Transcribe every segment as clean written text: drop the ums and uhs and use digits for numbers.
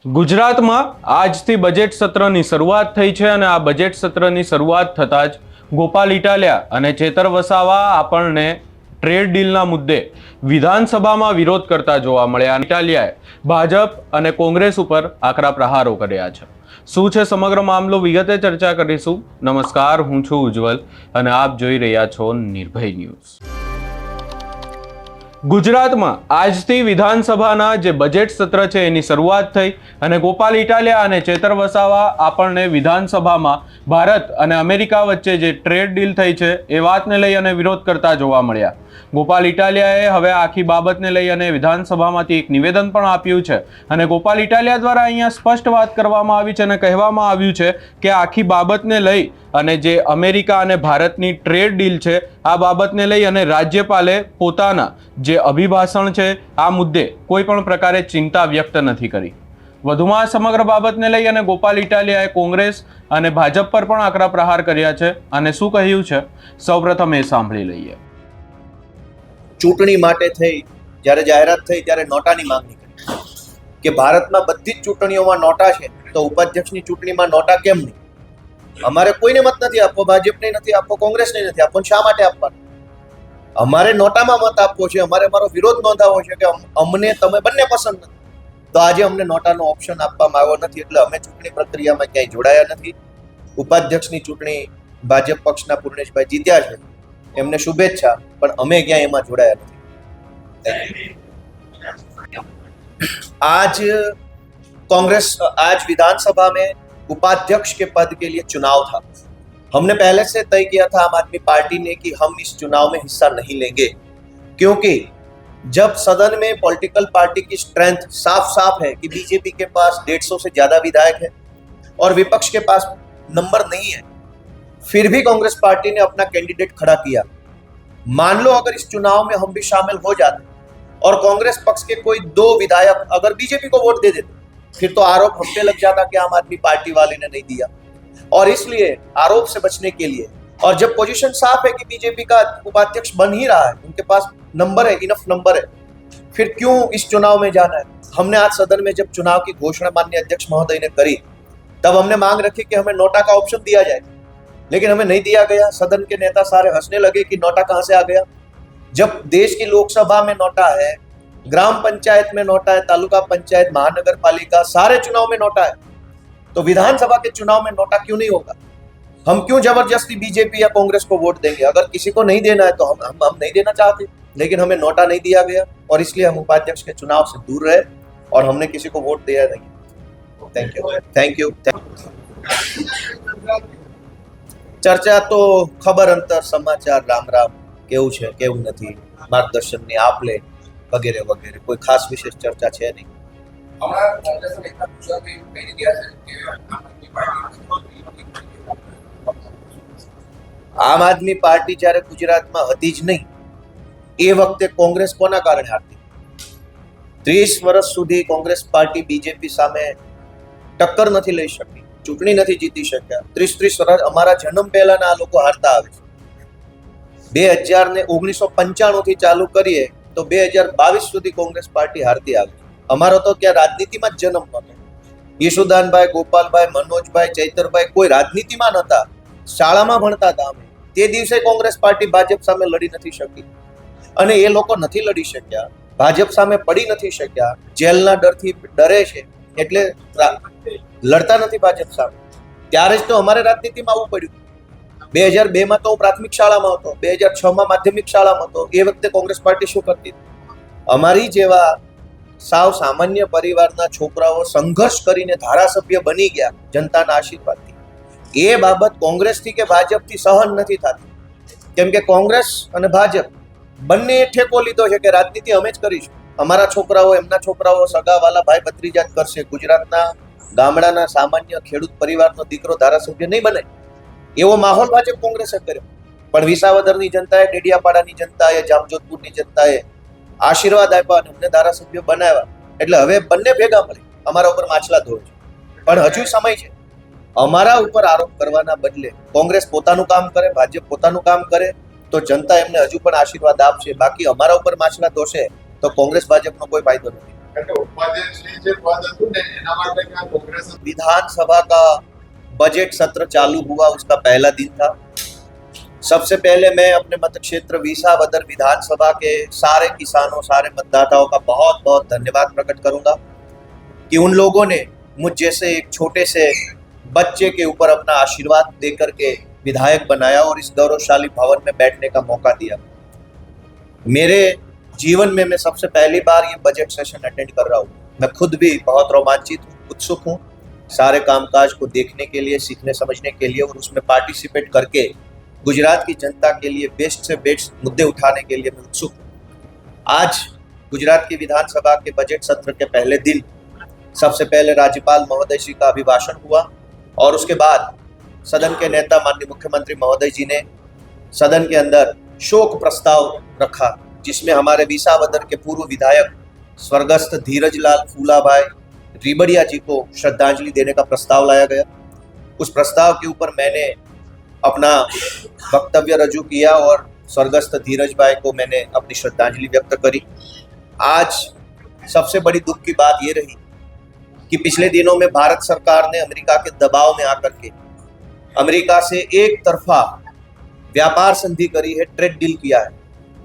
ગુજરાતમાં આજથી બજેટ સત્રની શરૂઆત થઈ છે અને આ બજેટ સત્રની શરૂઆત થતાં જ ગોપાલ ઇટાલિયા અને ચેતર વસાવા આપણને ટ્રેડ ડીલના મુદ્દે વિધાનસભામાં વિરોધ કરતા જોવા મળ્યા. ઇટાલિયાએ ભાજપ અને કોંગ્રેસ ઉપર આકરા પ્રહારો કર્યા છે. શું છે સમગ્ર મામલો, વિગતે ચર્ચા કરીશું. નમસ્કાર, હું છું ઉજ્જવલ અને આપ જોઈ રહ્યા છો નિર્ભય ન્યૂઝ. ગુજરાતમાં આજથી વિધાનસભાના જે બજેટ સત્ર છે એની શરૂઆત થઈ અને ગોપાલ ઇટાલિયા અને ચેતર વસાવા આપણને વિધાનસભામાં ભારત અને અમેરિકા વચ્ચે જે ટ્રેડ ડીલ થઈ છે એ વાતને લઈ અને વિરોધ કરતા જોવા મળ્યા. ગોપાલ ઇટાલિયાએ હવે આખી બાબતને લઈ અને વિધાનસભામાંથી એક નિવેદન પણ આપ્યું છે અને ગોપાલ ઇટાલિયા દ્વારા અહીંયા સ્પષ્ટ વાત કરવામાં આવી છે અને કહેવામાં આવ્યું છે કે આખી બાબતને લઈ અને જે અમેરિકા અને ભારતની ટ્રેડ ડીલ છે આ બાબતને લઈ અને રાજ્યપાલે પોતાના જે અભિભાષણ છે આ મુદ્દે કોઈ પણ પ્રકારે ચિંતા વ્યક્ત નથી કરી. વધુમાં આ સમગ્ર બાબતને લઈ અને ગોપાલ ઇટાલિયાએ કોંગ્રેસ અને ભાજપ પર પણ આકરા પ્રહાર કર્યા છે અને શું કહ્યું છે સૌપ્રથમ એ સાંભળી લઈએ. ચૂંટણી માટે થઈ જ્યારે જાહેરાત થઈ ત્યારે નોટાની માંગણી કરી કે ભારતમાં બધી જ ચૂંટણીઓમાં નોટા છે તો ઉપાધ્યક્ષની ચૂંટણીમાં નોટા કેમ નહીં? અમારે કોઈને મત નથી આપવો, ભાજપને નથી આપવો, કોંગ્રેસને નથી આપવો. શા માટે આપવાનો? અમારે નોટામાં મત આપવો છે, અમારે અમારો વિરોધ નોંધાવવો છે કે અમને તમે બંને પસંદ નથી. તો આજે અમને નોટાનો ઓપ્શન આપવામાં આવ્યો નથી એટલે અમે ચૂંટણી પ્રક્રિયામાં ક્યાંય જોડાયા નથી. ઉપાધ્યક્ષની ચૂંટણી ભાજપ પક્ષના પૂર્ણેશભાઈ જીત્યા છે, એમને શુભેચ્છા, પણ અમે ક્યાંય એમાં જોડાયા નથી. आज कांग्रेस आज विधानसभा में उपाध्यक्ष के पद के लिए चुनाव था. हमने पहले से तय किया था आम आदमी पार्टी ने कि हम इस चुनाव में हिस्सा नहीं लेंगे, क्योंकि जब सदन में पॉलिटिकल पार्टी की स्ट्रेंथ साफ साफ है कि बीजेपी के पास 150 से ज्यादा विधायक है और विपक्ष के पास नंबर नहीं है, फिर भी कांग्रेस पार्टी ने अपना कैंडिडेट खड़ा किया. मान लो अगर इस चुनाव में हम भी शामिल हो जाते और कांग्रेस पक्ष के कोई 2 विधायक अगर बीजेपी को वोट दे देते, फिर तो आरोप हम पे लग जाता कि आम आदमी पार्टी वाले ने नहीं दिया. और इसलिए आरोप से बचने के लिए, और जब पोजीशन साफ है कि बीजेपी का उपाध्यक्ष बन ही रहा है, उनके पास नंबर है, इनफ नंबर है, फिर क्यों इस चुनाव में जाना है? हमने आज सदन में जब चुनाव की घोषणा माननीय अध्यक्ष महोदय ने करी तब हमने मांग रखी कि हमें नोटा का ऑप्शन दिया जाए, लेकिन हमें नहीं दिया गया. सदन के नेता सारे हंसने लगे कि नोटा कहां से आ गया. जब देश की लोकसभा में नोटा है, ग्राम पंचायत में नोटा है, तालुका पंचायत, महानगर पालिका, सारे चुनाव में नोटा है, तो विधानसभा के चुनाव में नोटा क्यों नहीं होगा? हम क्यों जबरदस्ती बीजेपी या कांग्रेस को वोट देंगे? अगर किसी को नहीं देना है तो हम नहीं देना चाहते, लेकिन हमें नोटा नहीं दिया गया और इसलिए हम उपाध्यक्ष के चुनाव से दूर रहे और हमने किसी को वोट दिया नहीं. Thank you. चर्चा तो खबर अंतर, समाचार, राम राम, કેવું છે કેવું નથી, માર્ગદર્શનની આપ લે વગેરે વગેરે, કોઈ ખાસ વિશેષ ચર્ચા છે નહીં. આમ આદમી પાર્ટી જ્યારે ગુજરાતમાં હતી જ નહીં એ વખતે કોંગ્રેસ કોના કારણે હારતી? 30 વર્ષ સુધી કોંગ્રેસ પાર્ટી બીજેપી સામે ટક્કર નથી લઈ શકી, ચૂંટણી નથી જીતી શક્યા. 30 વર્ષ અમારા જન્મ પહેલાના આ લોકો હારતા આવે છે. 1995 થી ચાલુ કરીએ તો 2022 સુધી કોંગ્રેસ પાર્ટી હારતી આવી. અમારો તો ક્યાં રાજનીતિમાં જ જન્મ નહોતો. યશુદાનભાઈ, ગોપાલભાઈ, મનોજભાઈ, ચૈતરભાઈ કોઈ રાજનીતિમાં નહોતા, શાળામાં ભણતા હતા. અમે તે દિવસે કોંગ્રેસ પાર્ટી ભાજપ સામે લડી નથી શકી અને એ લોકો નથી લડી શક્યા, ભાજપ સામે પડી નથી શક્યા, જેલના ડરથી ડરે છે એટલે લડતા નથી ભાજપ સામે. ત્યારે જ તો અમારે રાજનીતિમાં આવવું પડ્યું. 2002 તો હું પ્રાથમિક શાળામાં હતો, 2006 માધ્યમિક શાળામાં હતો. એ વખતે કોંગ્રેસ પાર્ટી શું કરતી? અમારી જેવા સાવ સામાન્ય પરિવારના છોકરાઓ સંઘર્ષ કરીને ધારાસભ્ય બની ગયા જનતાના આશીર્વાદથી. એ બાબત કોંગ્રેસથી કે ભાજપથી સહન નથી થતી, કેમ કે કોંગ્રેસ અને ભાજપ બંને ઠેકો લીધો છે કે રાજનીતિ અમે જ કરીશું. અમારા છોકરાઓ, એમના છોકરાઓ, સગાવાલા ભાઈ ભત્રીજા જ કરશે. ગુજરાતના ગામડાના સામાન્ય ખેડૂત પરિવારનો દીકરો ધારાસભ્ય નહીં બને એવો માહોલ ભાજપ કોંગ્રેસે કર્યો. પણ વિસાવદરની જનતાએ, ડેડિયાપાડાની જનતાએ, જામજોધપુરની જનતાએ આશીર્વાદ આપ્યા અને અમને ધારાસભ્ય બનાવ્યા. એટલે હવે બંને ભેગા મળી અમારા ઉપર માછલા ધોવે છે. પણ હજુ સમય છે. અમારા ઉપર આરોપ કરવાના બદલે કોંગ્રેસ પોતાનું કામ કરે, ભાજપ પોતાનું કામ કરે તો જનતા એમને હજુ પણ આશીર્વાદ આપશે. બાકી અમારા ઉપર માછલા ધોશે તો કોંગ્રેસ ભાજપનો કોઈ ફાયદો નથી. એટલે ઉપાધ્યક્ષની જે પદ હતું ને એના માટે ક્યાં કોંગ્રેસ विधानसभा का बजट सत्र चालू हुआ उसका पहला दिन था। सबसे पहले मैं अपने मत क्षेत्र विसावदर विधानसभा के सारे किसानों, सारे मतदाताओं का बहुत बहुत धन्यवाद प्रकट करूंगा कि उन लोगों ने मुझ जैसे एक छोटे से बच्चे के ऊपर अपना आशीर्वाद देकर के विधायक बनाया और इस गौरवशाली भवन में बैठने का मौका दिया। मेरे जीवन में मैं सबसे पहली बार ये बजट सेशन अटेंड कर रहा हूँ। मैं खुद भी बहुत रोमांचित हूँ, उत्सुक हूँ सारे कामकाज को देखने के लिए, सीखने समझने के लिए और उसमें पार्टिसिपेट करके गुजरात की जनता के लिए बेस्ट से बेस्ट मुद्दे उठाने के लिए मैं उत्सुक हूँ। आज गुजरात की विधानसभा के बजट सत्र के पहले दिन सबसे पहले राज्यपाल महोदय जी का अभिभाषण हुआ और उसके बाद सदन के नेता माननीय मुख्यमंत्री महोदय जी ने सदन के अंदर शोक प्रस्ताव रखा, जिसमें हमारे विसावदर के पूर्व विधायक स्वर्गस्थ धीरजलाल फूलाभाई रिबड़िया जी को श्रद्धांजलि देने का प्रस्ताव लाया गया। उस प्रस्ताव के ऊपर मैंने अपना वक्तव्य रजू किया और स्वर्गस्थ धीरज भाई को मैंने अपनी श्रद्धांजलि व्यक्त करी। आज सबसे बड़ी दुख की बात ये रही कि पिछले दिनों में भारत सरकार ने अमेरिका के दबाव में आकर के अमेरिका से एक तरफा व्यापार संधि करी है, ट्रेड डील किया है।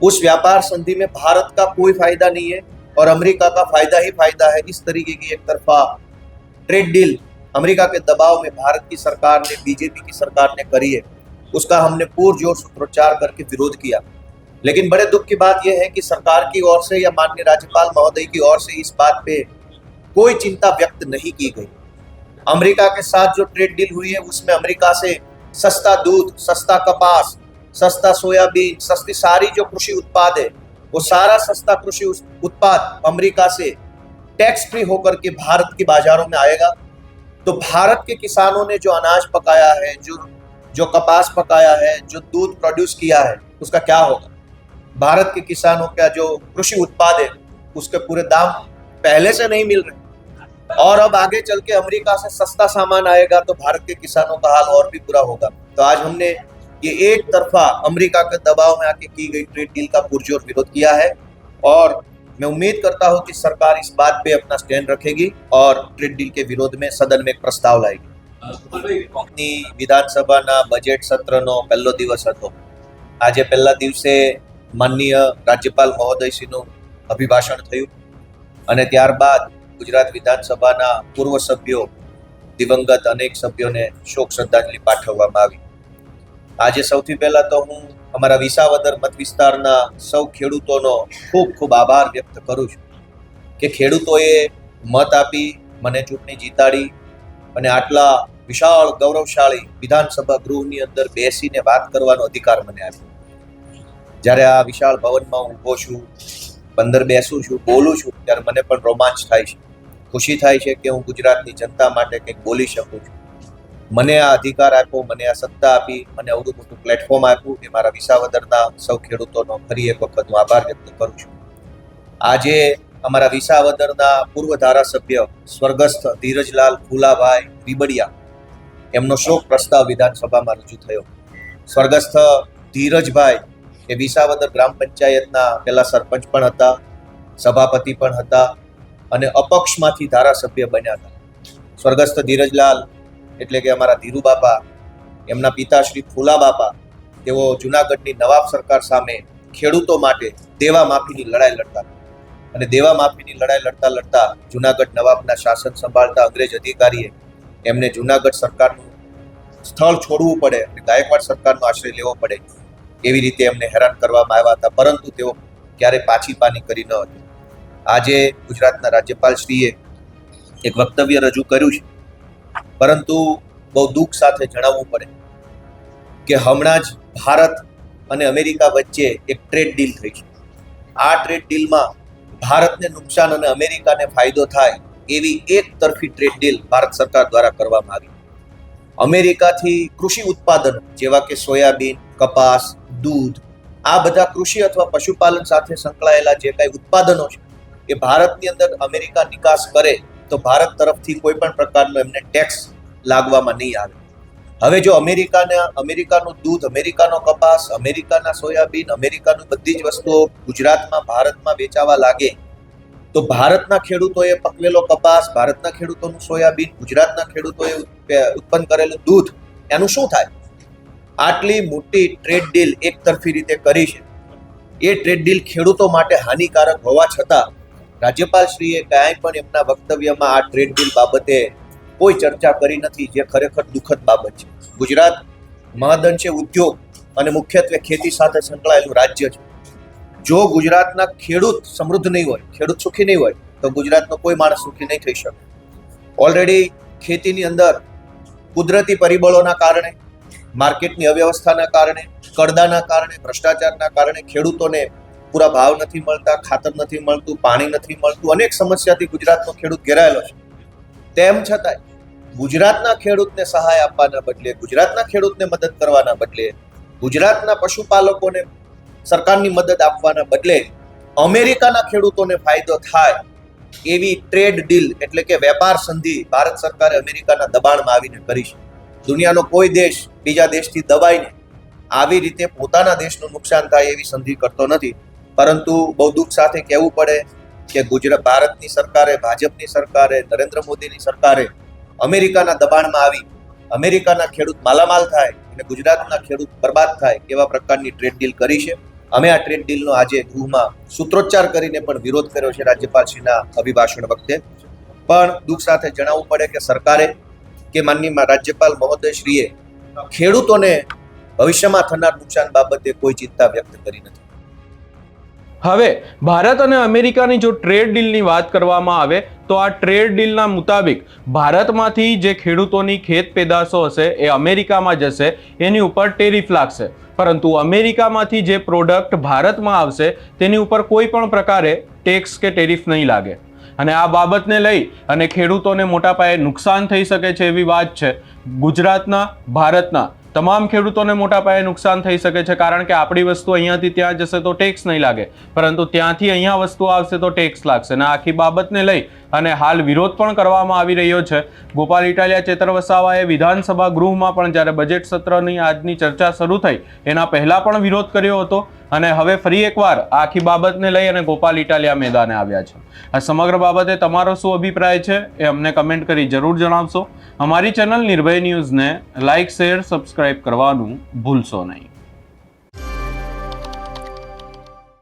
उस व्यापार संधि में भारत का कोई फायदा नहीं है और अमेरिका का फायदा ही फायदा है। इस तरीके की एक तरफा ट्रेड डील अमेरिका के दबाव में भारत की सरकार ने, बीजेपी की सरकार ने करी है, उसका हमने पुरजोर सूत्रोच्चार करके विरोध किया। लेकिन बड़े दुख की बात यह है कि सरकार की ओर से या माननीय राज्यपाल महोदय की ओर से इस बात पे कोई चिंता व्यक्त नहीं की गई। अमेरिका के साथ जो ट्रेड डील हुई है उसमें अमेरिका से सस्ता दूध, सस्ता कपास, सस्ता सोयाबीन, सस्ती सारी जो कृषि उत्पाद है वो सारा सस्ता कृषि उत्पाद अमेरिका से टैक्स फ्री होकर के भारत के बाजारों में आएगा। तो भारत के किसानों ने जो अनाज पकाया है, जो कपास पकाया है, जो दूध प्रोड्यूस किया है, उसका क्या होगा? भारत के किसानों का जो कृषि उत्पाद है उसके पूरे दाम पहले से नहीं मिल रहे और अब आगे चल के अमेरिका से सस्ता सामान आएगा तो भारत के किसानों का हाल और भी बुरा होगा। तो आज हमने ये एक तरफा अमेरिका के दबाव में आके की गई ट्रेड डील का पुरजोर विरोध किया है और मैं उम्मीद करता हूं कि सरकार इस बात पे अपना स्टैंड रखेगी और ट्रेड डील के विरोध में सदन में एक प्रस्ताव लाएगी। વિધાનસભાના બજેટ સત્રનો પહેલો દિવસ હતો। આજે પહેલા દિવસે માનનીય રાજ્યપાલ મહોદયશ્રીનું અભિભાષણ થયું અને ત્યારબાદ ગુજરાત વિધાનસભાના પૂર્વ સભ્યો, દિવંગત અનેક સભ્યોને શોક શ્રદ્ધાંજલિ પાઠવવામાં આવી। આજે સૌથી પહેલા તો હું અમારા વિસાવદર મત વિસ્તારના સૌ ખેડૂતોનો ખૂબ ખૂબ આભાર વ્યક્ત કરું છું કે ખેડૂતોએ મત આપી મને ચૂંટણી જીતાડી અને આટલા વિશાળ ગૌરવશાળી વિધાનસભા ગૃહની અંદર બેસીને વાત કરવાનો અધિકાર મને આપ્યો। જ્યારે આ વિશાળ ભવનમાં હું ઊભો છું, અંદર બેસું છું, બોલું છું ત્યારે મને પણ રોમાંચ થાય છે, ખુશી થાય છે કે હું ગુજરાતની જનતા માટે કંઈક બોલી શકું છું। મને આ અધિકાર આપ્યો, મને આ સત્તા આપી, મને આવડું મોટું પ્લેટફોર્મ આપ્યું એ મારા વિસાવદરના સૌ ખેડૂતોનો ફરી એક વખત હું આભાર વ્યક્ત કરું છું। આજે અમારા વિસાવદરના પૂર્વ ધારાસભ્ય સ્વર્ગસ્થ ધીરજલાલ ફૂલાભાઈ રીબડિયા એમનો શોક પ્રસ્તાવ વિધાનસભામાં રજૂ થયો। સ્વર્ગસ્થ ધીરજભાઈ એ વિસાવદર ગ્રામ પંચાયતના પહેલા સરપંચ પણ હતા, સભાપતિ પણ હતા અને અપક્ષમાંથી ધારાસભ્ય બન્યા હતા। સ્વર્ગસ્થ ધીરજલાલ એટલે કે અમારા ધીરુ બાપા, એમના પિતાશ્રી ફૂલા બાપા, તેઓ જુનાગઢની નવાબ સરકાર સામે ખેડૂતો માટે દેવા માફીની લડાઈ લડતા અને દેવા માફીની લડાઈ લડતા લડતા જુનાગઢ નવાબના શાસન સંભાળતા અંગ્રેજ અધિકારીએ એમને જુનાગઢ સરકારનું સ્થળ છોડવું પડે અને ગાયકવાડ સરકારનો આશ્રય લેવો પડે એવી રીતે એમને હેરાન કરવામાં આવ્યા હતા, પરંતુ તેઓ ક્યારેય પાછી પાની કરી ન હતી। આજે ગુજરાતના રાજ્યપાલશ્રીએ એક વક્તવ્ય રજૂ કર્યું છે, પરંતુ બહુ દુઃખ સાથે જણાવવું પડે કે હમણાં જ ભારત અને અમેરિકા વચ્ચે એક ટ્રેડ ડીલ થઈ છે। આ ટ્રેડ ડીલમાં ભારતને નુકસાન અને અમેરિકાને ફાયદો થાય એવી એક તરફી ટ્રેડ ડીલ ભારત સરકાર દ્વારા કરવામાં આવી। અમેરિકાથી કૃષિ ઉત્પાદન જેવા કે સોયાબીન, કપાસ, દૂધ, આ બધા કૃષિ અથવા પશુપાલન સાથે સંકળાયેલા જે કાંઈ ઉત્પાદનો છે એ ભારતની અંદર અમેરિકા નિકાસ કરે તો ભારત તરફથી કોઈ પણ પ્રકારનો એમને ટેક્સ લાગવામાં નહીં આવે। હવે જો અમેરિકાનું દૂધ, અમેરિકાનો કપાસ, અમેરિકાના સોયાબીન, અમેરિકાનું બધી જ વસ્તુઓ ગુજરાતમાં, ભારતમાં વેચાવા લાગે તો ભારતના ખેડૂતોએ પકવેલો કપાસ, ભારતના ખેડૂતોનું સોયાબીન, ગુજરાતના ખેડૂતોએ ઉત્પન્ન કરેલું દૂધ, એનું શું થાય? આટલી મોટી ટ્રેડ ડીલ એક તરફી રીતે કરી છે. એ ટ્રેડ ડીલ ખેડૂતો માટે હાનિકારક હોવા છતાં રાજ્યપાલશ્રીએ ક્યાંય પણ એમના વક્તવ્યમાં આ ટ્રેડ ડીલ બાબતે કોઈ ચર્ચા કરી નથી, જે ખરેખર દુઃખદ બાબત છે. ગુજરાત મહદઅંશે ઉદ્યોગ અને મુખ્યત્વે ખેતી સાથે સંકળાયેલું રાજ્ય છે. જો ગુજરાતના ખેડૂત સમૃદ્ધ નહીં હોય, ખેડૂત સુખી નહીં હોય, તો ગુજરાતનો કોઈ માણસ સુખી નહીં થઈ શકે. ઓલરેડી ખેતીની અંદર કુદરતી પરિબળોના કારણે, માર્કેટની અવ્યવસ્થાના કારણે, કરદાના કારણે, ભ્રષ્ટાચારના કારણે ખેડૂતોને પૂરા ભાવ નથી મળતા, ખાતર નથી મળતું, પાણી નથી મળતું, અનેક સમસ્યાથી ગુજરાતનો ખેડૂત ઘેરાયેલો છે. તેમ છતાંય ગુજરાતના ખેડૂતને સહાય આપવાના બદલે, ગુજરાતના ખેડૂતને મદદ કરવાના બદલે, ગુજરાતના પશુપાલકોને સરકારની મદદ આપવાના બદલે અમેરિકાના ખેડૂતોને ફાયદો થાય એવી ટ્રેડ ડીલ એટલે કે વેપાર સંધિ ભારત સરકારે અમેરિકાના દબાણમાં આવીને કરી છે. દુનિયાનો કોઈ દેશ બીજા દેશથી દબાઈને આવી રીતે પોતાના દેશનું નુકસાન થાય એવી સંધિ કરતો નથી. પરંતુ બહુ દુઃખ સાથે કહેવું પડે કે ભારતની સરકારે, ભાજપની સરકારે, નરેન્દ્ર મોદીની સરકારે અમેરિકાના દબાણમાં આવી અમેરિકાના ખેડૂત માલામાલ થાય અને ગુજરાતના ખેડૂત બરબાદ થાય એવા પ્રકારની ટ્રેડ ડીલ કરી છે. અમે આ ટ્રેડ ડીલનો આજે ગૃહમાં સૂત્રોચ્ચાર કરીને પણ વિરોધ કર્યો છે રાજ્યપાલશ્રીના અભિભાષણ વખતે. પણ દુઃખ સાથે જણાવવું પડે કે સરકારે કે માનનીય રાજ્યપાલ મહોદયશ્રીએ ખેડૂતોને ભવિષ્યમાં થનાર નુકસાન બાબતે કોઈ ચિંતા વ્યક્ત કરી નથી. હવે ભારત અને અમેરિકાની જો ટ્રેડ ડીલની વાત કરવામાં આવે તો આ ટ્રેડ ડીલના મુતાબિક ભારતમાંથી જે ખેડૂતોની ખેત પેદાશો હશે એ અમેરિકામાં જશે, એની ઉપર ટેરિફ લાગશે. પરંતુ અમેરિકામાંથી જે પ્રોડક્ટ ભારતમાં આવશે તેની ઉપર કોઈ પણ પ્રકારે ટેક્સ કે ટેરિફ નહીં લાગે. અને આ બાબતને લઈ અને ખેડૂતોને મોટા પાયે નુકસાન થઈ શકે છે એવી વાત છે. ગુજરાતના, ભારતના તમામ ખેડૂતોને મોટા પાયે નુકસાન થઈ શકે છે, કારણ કે આપણી વસ્તુ અહીંયાથી ત્યાં જશે તો ટેક્સ નહીં લાગે, પરંતુ ત્યાંથી અહીંયા વસ્તુ આવશે તો ટેક્સ લાગશે. અને આખી બાબતને લઈ અને હાલ વિરોધ પણ કરવામાં આવી રહ્યો છે. ગોપાલ ઇટાલિયા, ચેતર વસાવાએ વિધાનસભા ગૃહમાં પણ જ્યારે બજેટ સત્રની આજની ચર્ચા શરૂ થઈ એના પહેલા પણ વિરોધ કર્યો હતો અને હવે ફરી એકવાર આખી બાબતને લઈ અને ગોપાલ ઇટાલિયા મેદાને આવ્યા છે. આ સમગ્ર બાબતે તમારો શું અભિપ્રાય છે એ અમને કમેન્ટ કરી જરૂર જણાવશો. અમારી ચેનલ નિર્ભય ન્યૂઝને લાઇક, શેર, સબસ્ક્રાઇબ કરવાનું ભૂલશો નહીં.